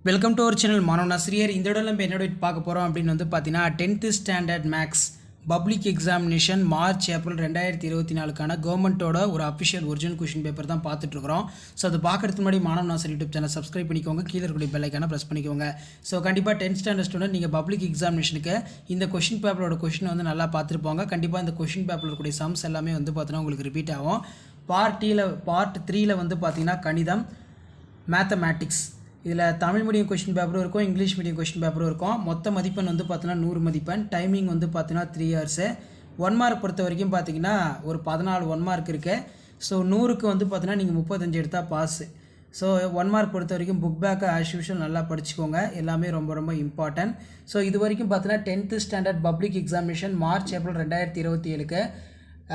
Welcome to our channel மாணவன் ஆசிரியர். இந்த இடம் நம்ம என்னோட பார்க்க போகிறோம் அப்படின்னு வந்து பார்த்தீங்கன்னா 10th standard maths public examination March April 2024க்கான கவர்மெண்ட்டோட ஒரு அஃபிஷியல் ஒரிஜினல் கொஷின் பேப்பர் தான் பார்த்துட்ருக்குறோம். ஸோ அது பார்க்குறதுக்கு முன்னாடி மாணவன் ஆசிரியர் யூடியூப் சேனல் சப்ஸ்கிரைப் பண்ணிக்கோங்க, கீழே இருக்கக்கூடிய பெல் ஐக்கான ப்ரெஸ் பண்ணிக்கோங்க. ஸோ கண்டிப்பாக 10th ஸ்டாண்டர்ட் ஸ்டூடெண்ட் நீங்கள் பப்ளிக் எக்ஸாமினேஷனுக்கு இந்த கொஷின் பேப்பரோட கொஷின் வந்து நல்லா பார்த்துருப்பாங்க. கண்டிப்பாக இந்த கொஷின் பேப்பரில் இருக்கக்கூடிய சம்ஸ் எல்லாமே வந்து பார்த்தீங்கன்னா உங்களுக்கு ரிப்பீட் ஆகும். பார்ட் 3ல் வந்து பார்த்தீங்கன்னா கணிதம், மேத்தமேட்டிக்ஸ், இதில் தமிழ் மீடியம் கொஷின் பேப்பரும் இருக்கும், இங்கிலீஷ் மீடியம் கொஷின் பேப்பரும் இருக்கும். மொத்த மதிப்பெண் வந்து பார்த்தீங்கன்னா 100 மதிப்பெண். டைமிங் வந்து பார்த்தீங்கன்னா 3 hours. 1 மார்க் பொறுத்த வரைக்கும் பார்த்தீங்கன்னா ஒரு 14 1 மார்க் இருக்குது. ஸோ 100க்கு வந்து பார்த்தீங்கன்னா நீங்கள் 35 எடுத்தால் பாஸு. ஸோ 1 மார்க் பொறுத்த வரைக்கும் புக் பேக்கை ஆஸ் யூஷுவல் நல்லா படிச்சுக்கோங்க, எல்லாமே ரொம்ப ரொம்ப இம்பார்ட்டன்ட். ஸோ இது வரைக்கும் பார்த்தீங்கன்னா 10th standard public examination March April 2027க்கு,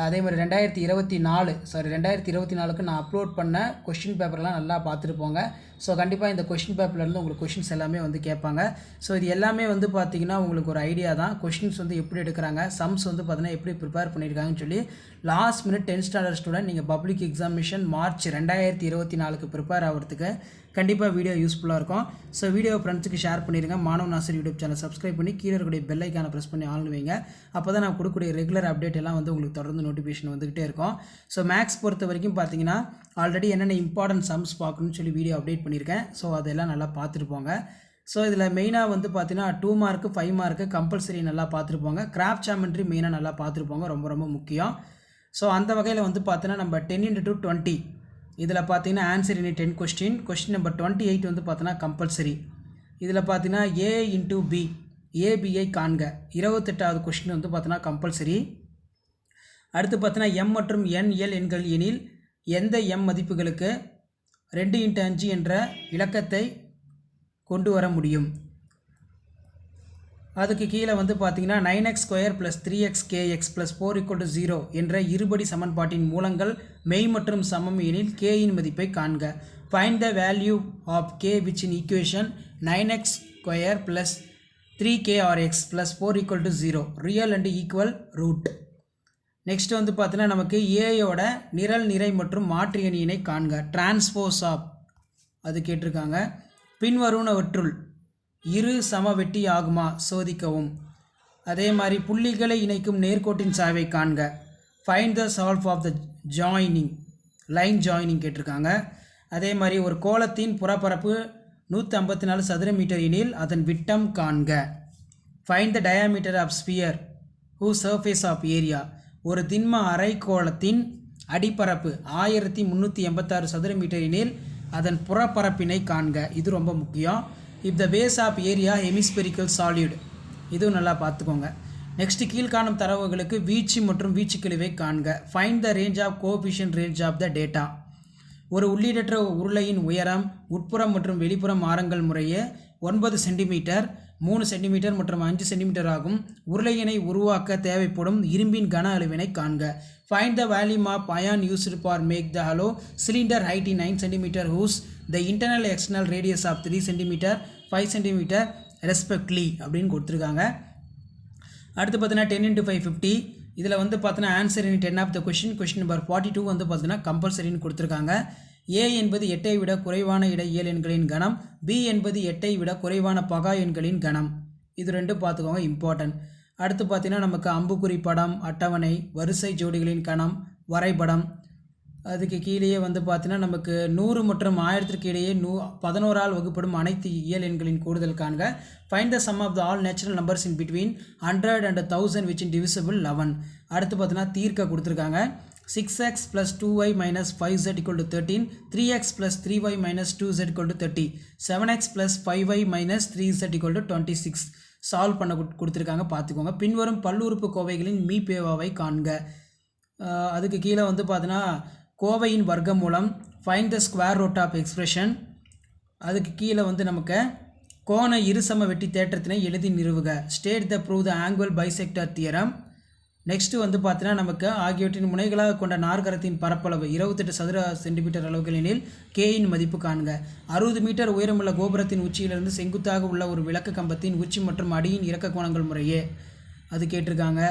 அதே மாதிரி 2024க்கு நான் அப்லோட் பண்ண கொஷின் பேப்பர்லாம் நல்லா பார்த்துருப்போங்க. ஸோ கண்டிப்பாக இந்த கொஷின் பேப்பர்லேருந்து உங்களுக்கு கொஷின்ஸ் எல்லாமே வந்து கேட்பாங்க. ஸோ இது எல்லாமே வந்து பார்த்திங்கன்னா உங்களுக்கு ஒரு ஐடியா தான். கொஷின்ஸ் வந்து எப்படி எடுக்கிறாங்க, சம்ஸ் வந்து பார்த்தீங்கன்னா எப்படி ப்ரிப்பேர் பண்ணியிருக்காங்கன்னு சொல்லி last minute 10th standard student நீங்கள் பப்ளிக் எக்ஸாமினேஷன் மார்ச் 2024க்கு ப்ரிப்பேர் ஆகிறதுக்கு கண்டிப்பாக வீடியோ யூஸ்ஃபுல்லாக இருக்கும். ஸோ வீடியோ ஃப்ரெண்ட்ஸுக்கு ஷேர் பண்ணிடுங்க. மாணவன் ஆசிரியர் யூடியூப் சேனல் சப்ஸ்கிரைப் பண்ணி கீழே இருக்கக்கூடிய பெல் ஐக்கானை ப்ரெஸ் பண்ணி ஆன் வைங்க. அப்போ தான் நான் கொடுக்கக்கூடிய ரெகுலர் அப்டேட் எல்லாம் வந்து உங்களுக்கு தொடர்ந்து நோட்டிஃபிகேஷன் வந்துகிட்டே இருக்கும். ஸோ மேக்ஸ் பொறுத்த வரைக்கும் பார்த்தீங்கன்னா ஆல்ரெடி என்னென்ன இம்பார்ட்டன்ட் சம்ஸ் பார்க்கணும்னு சொல்லி வீடியோ அப்டேட் பண்ணியிருக்கேன். ஸோ அதெல்லாம் நல்லா பார்த்துருப்போங்க. ஸோ இதில் மெயினாக வந்து பார்த்தீங்கன்னா 2 மார்க்கு 5 மார்க்கு கம்பல்சரி நல்லா பார்த்துருப்போங்க. கிராஃப்ட் ஜாமெண்ட்ரி மெயினாக நல்லா பார்த்துருப்போங்க, ரொம்ப ரொம்ப முக்கியம். ஸோ அந்த வகையில் வந்து பார்த்தீங்கன்னா நம்ம 10x20 இதில் பார்த்தீங்கன்னா ஆன்சர் இனி 10 கொஸ்டின் நம்பர் 28 வந்து பார்த்தீங்கன்னா கம்பல்சரி. இதில் பார்த்தீங்கன்னா A into B, ABஐ காண்க 28வது கொஸ்டின் வந்து பார்த்தீங்கன்னா கம்பல்சரி. அடுத்து பார்த்தீங்கன்னா M மற்றும் NL எண்கள் எனில் எந்த M மதிப்புகளுக்கு 2x5 என்ற இலக்கத்தை கொண்டு வர முடியும். அதுக்கு கீழே வந்து பார்த்தீங்கன்னா 9x² + 3xkx + 4 = 0 என்ற இருபடி சமன்பாட்டின் மூலங்கள் மெய் மற்றும் சமம் எனில் k இன் மதிப்பை காண்க. Find the value of k which in equation 9x² + 3krx + 4 = 0 real and equal root. Next வந்து பார்த்தீங்கன்னா நமக்கு ஏயோட நிரல் நிறை மற்றும் மாற்று அணியினை காண்க. டிரான்ஸ்போஸ் ஆஃப் அது கேட்டிருக்காங்க. பின்வருவனவற்றுள் இரு சமவெட்டி ஆகுமா சோதிக்கவும். அதே மாதிரி புள்ளிகளை இணைக்கும் நேர்கோட்டின் சாய்வை காண்க. Find the slope of the line joining கேட்டிருக்காங்க. அதே மாதிரி ஒரு கோளத்தின் புறப்பரப்பு 154 சதுர மீட்டர் எனில் அதன் விட்டம் காண்க. Find the diameter of sphere who surface of area. ஒரு திண்ம அரைக்கோளத்தின் அடிப்பரப்பு 1386 சதுர மீட்டர் எனில் அதன் புறப்பரப்பினை காண்க. இது ரொம்ப முக்கியம். If the base of area hemispherical solid, இதுவும் நல்லா பார்த்துக்கோங்க. நெக்ஸ்ட் கீழ்காணும் தரவுகளுக்கு வீச்சு மற்றும் வீச்சு கிழிவை காண்க. Find the range of coefficient range of the data. ஒரு உள்ளீடற்ற உருளையின் உயரம் உட்புறம் மற்றும் வெளிப்புறம் ஆரங்கள் முறையே 9 சென்டிமீட்டர், 3 சென்டிமீட்டர் மற்றும் 5 சென்டிமீட்டர் ஆகும். உருளையினை உருவாக்க தேவைப்படும் இரும்பின் கன அளவினை காண்க. Find the volume of iron used for make the hollow cylinder height 9 centimetre whose the internal external radius of 3 centimetre 5 centimetre respectively அப்படின்னு கொடுத்துருக்காங்க. அடுத்து பார்த்தீங்கன்னா 10x5 50. இதில் வந்து பார்த்தீங்கன்னா answer in 10 of the question number 42 வந்து பார்த்தீங்கன்னா கம்பல்சரின்னு கொடுத்துருக்காங்க. A என்பது 8ஐ விட குறைவான இடை இயல் எண்களின் கணம், B என்பது 8ஐ விட குறைவான பகா எண்களின் கணம். இது ரெண்டும் பார்த்துக்கோங்க, இம்பார்ட்டன்ட். அடுத்து பார்த்தீங்கன்னா நமக்கு அம்புக்குறி படம், அட்டவணை, வரிசை ஜோடிகளின் கணம், வரைபடம். அதுக்கு கீழேயே வந்து பார்த்தீங்கன்னா நமக்கு 100 மற்றும் 1000க்கு இடையே 11ஆல் வகுப்படும் அனைத்து இயல் எண்களின் கூடுதல் காண்க. Find the sum of the all natural numbers in between 100 and 1000 which in divisible 11. அடுத்து பார்த்தீங்கன்னா தீர்க்க கொடுத்துருக்காங்க. 6x + 2y - 5z = 13, 3x + 3y - 2z = 30, 7x + 5y - 3z = 26. Solve பண்ண கொடுத்துருக்காங்க, பார்த்துக்கோங்க. பின்வரும் பல்லுறுப்பு கோவைகளின் மீபேவாவை காண்க. அதுக்கு கீழே வந்து பார்த்தீங்கன்னா கோவையின் வர்க்கமூலம், find the square root of expression. அதுக்கு கீழே வந்து நமக்கு கோண இருசம வெட்டி தேற்றத்தினை எழுதி நிறுவுக. State the prove the angle bisector theorem. Next வந்து பார்த்தீங்கன்னா நமக்கு ஆகியவற்றின் முனைகளாக கொண்ட நாற்கரத்தின் பரப்பளவு 28 சதுர சென்டிமீட்டர் அளவுகள் எனில் கேயின் மதிப்பு காண்க. 60 மீட்டர் உயரமுள்ள கோபுரத்தின் உச்சியிலிருந்து செங்குத்தாக உள்ள ஒரு விளக்கு கம்பத்தின் உச்சி மற்றும் அடியின் இறக்க கோணங்கள் முறையே அது கேட்டிருக்காங்க.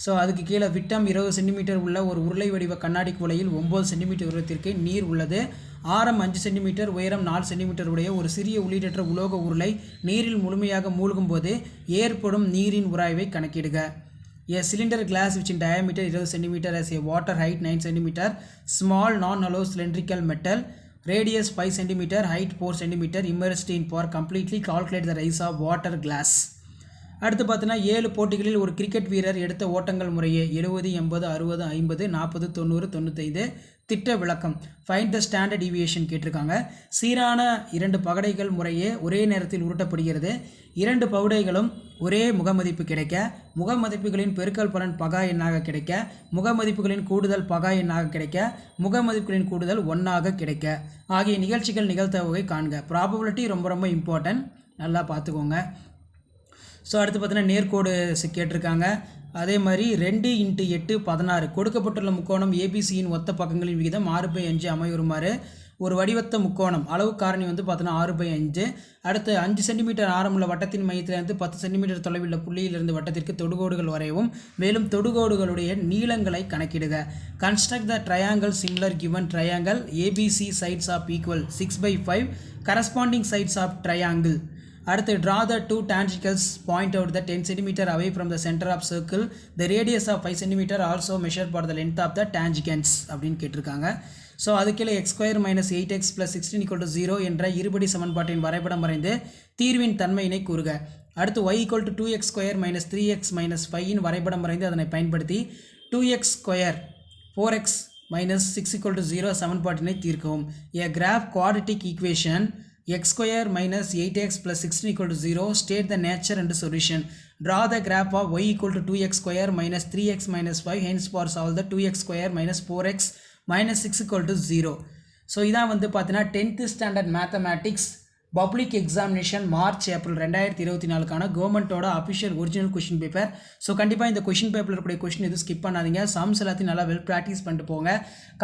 ஸோ அதுக்கு கீழே விட்டம் 20 சென்டிமீட்டர் உள்ள ஒரு உருளை வடிவ கண்ணாடி குவளையில் 9 சென்டிமீட்டர் உயரத்திற்கு நீர் உள்ளது. ஆரம் 5 சென்டிமீட்டர் உயரம் 4 சென்டிமீட்டர் உடைய ஒரு சிறிய உள்ளீடற்ற உலோக உருளை நீரில் முழுமையாக மூழ்கும் போது ஏற்படும் நீரின் உராய்வை கணக்கிடுக. A cylinder glass which in diameter 20 cm has a water height 9 cm, small non-hollow cylindrical metal, radius 5 cm, height 4 cm, immersed in for completely calculate the rise of water glass. அடுத்து பார்த்தீங்கன்னா 7 போட்டிகளில் ஒரு கிரிக்கெட் வீரர் எடுத்த ஓட்டங்கள் முறையே 70, 80, 60, 50, 40, 90, 95. திட்ட விளக்கம் ஃபைண்ட் த ஸ்டாண்டர்ட் டிவியேஷன் கேட்டிருக்காங்க. சீரான 2 பகடைகள் முறையே ஒரே நேரத்தில் உருட்டப்படுகிறது. 2 பகடைகளும் ஒரே முகமதிப்பு கிடைக்க, முகமதிப்புகளின் பெருக்கல் பலன் பகா எண்ணாக கிடைக்க, முகமதிப்புகளின் கூடுதல் பகா எண்ணாக கிடைக்க, முகமதிப்புகளின் கூடுதல் 1ஆக கிடைக்க ஆகிய நிகழ்ச்சிகள் நிகழ்த்தவகை காண்க. ப்ராபபிலிட்டி ரொம்ப இம்பார்ட்டன்ட், நல்லா பார்த்துக்கோங்க. ஸோ அடுத்து பார்த்தீங்கன்னா நேர்கோடு கேட்டிருக்காங்க. அதே மாதிரி 2 × 8 16 கொடுக்கப்பட்டுள்ள முக்கோணம் ஏபிசியின் ஒத்த பக்கங்களின் விகிதம் 6/5 அமையுமாறு ஒரு வடிவத்த முக்கோணம் அளவு காரணி வந்து பார்த்தீங்கன்னா 6/5. அடுத்து 5 சென்டிமீட்டர் ஆரமுள்ள வட்டத்தின் மையத்திலிருந்து 10 சென்டிமீட்டர் தொலைவில் புள்ளியிலிருந்து வட்டத்திற்கு தொடுகோடுகள் வரையவும், மேலும் தொடுகோடுகளுடைய நீளங்களை கணக்கிடுக. Construct the triangle similar given triangle ABC sides of equal 6/5 corresponding sides of triangle. அடுத்து draw the 2 tangents point out the 10 cm away from the center of circle, the radius of 5 cm also measured for the length of the tangents அப்படின்னு கேட்டிருக்காங்க. So அதுக்கீழே x² - 8x + 16 = 0 என்ற இருபடி சமன்பாட்டின் வரைபடம் வரைந்து தீர்வின் தன்மையினை கூறுக. அடுத்து y = 2x² - 3x - 5 இன் வரைபடம் வரைந்து அதனை பயன்படுத்தி 2x² 4x - 6 = 0 சமன்பாட்டினை தீர்க்கவும். A graph quadratic equation x² - 8x + 16 = 0 state the nature and solution. Draw the graph of y = 2x² - 3x - 5 hence for solve the 2x² - 4x - 6 = 0. So இதான் வந்து பார்த்தீங்கன்னா 10th standard mathematics public examination March April 2024க்கான கவர்மெண்ட்டோட official original question paper. So கண்டிப்பாக இந்த question பேப்பரில் இருக்கக்கூடிய question எதுவும் ஸ்கிப் பண்ணாதீங்க. சம்ஸ் எல்லாத்தையும் நல்லா வெல் ப்ராக்டிஸ் பண்ணிட்டு போங்க.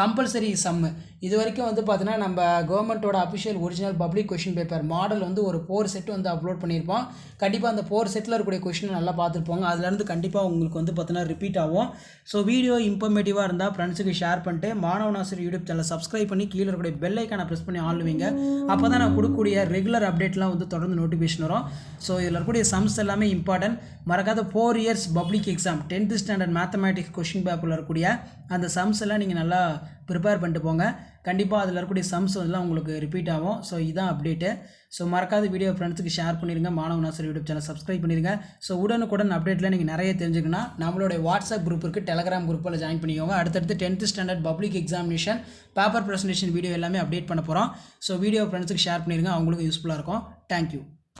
கம்பல்சரி சம்மு இது வரைக்கும் வந்து பார்த்தீங்கன்னா நம்ம கவர்மெண்ட்டோட official original public question paper model வந்து ஒரு 4 செட் வந்து அப்லோட் பண்ணியிருப்போம். கண்டிப்பாக அந்த 4 செட்டில் இருக்கக்கூடிய கொஷினை நல்லா பார்த்துருப்போங்க. அதுலேருந்து கண்டிப்பாக உங்களுக்கு வந்து பார்த்தீங்கன்னா ரிப்பீட் ஆகும். ஸோ வீடியோ இன்ஃபர்மேட்டிவாக இருந்தால் ஃப்ரெண்ட்ஸுக்கு ஷேர் பண்ணிட்டு மாணவன் ஆசிரியர் யூடியூப் சேனல் சப்ஸ்கிரைப் பண்ணி கீழே இருக்கக்கூடிய பெல் ஐக்கானை ப்ரெஸ் பண்ணி ஆன் வைங்க. அப்போ தான் நான் கொடுக்கக்கூடிய ரெகுலர் அப்டேட்லாம் வந்து தொடர்ந்து நோட்டிஃபிகேஷன் வரும். ஸோ இதில் இருக்கக்கூடிய சம்ஸ் எல்லாமே இம்பார்ட்டன்ட். மறக்காத 4 years public exam 10th standard mathematics question பேப்பரில் இருக்கக்கூடிய அந்த சம்ஸ் எல்லாம் நீங்கள் நல்லா ப்ரிப்பேர் பண்ணிட்டு போங்க. கண்டிப்பாக அதில் இருக்கக்கூடிய சம்ஸ் எல்லாம் உங்களுக்கு ரிப்பீட் ஆகும். ஸோ இதுதான் அப்டேட்டு. ஸோ மறக்காத வீடியோ ஃப்ரெண்ட்ஸுக்கு ஷேர் பண்ணிடுங்க. மாணவன் ஆசிரியர் யூடியூப் சேனல் சப்ஸ்கிரைப் பண்ணிடுங்க. ஸோ உடனுக்குடன் அப்டேட்டில் நீங்கள் நிறைய தெரிஞ்சுக்கணும். நம்மளுடைய வாட்ஸ்அப் குரூப் இருக்குது, டெலகிராம் குரூப்பில் ஜாயின் பண்ணிக்கோங்க. அடுத்தடுத்து 10th standard public examination paper presentation video எல்லாமே அப்டேட் பண்ண போகிறோம். ஸோ வீடியோ ஃப்ரெண்ட்ஸுக்கு ஷேர் பண்ணிடுங்க, அவங்களுக்கும் யூஸ்ஃபுல்லாக இருக்கும். தேங்க்யூ.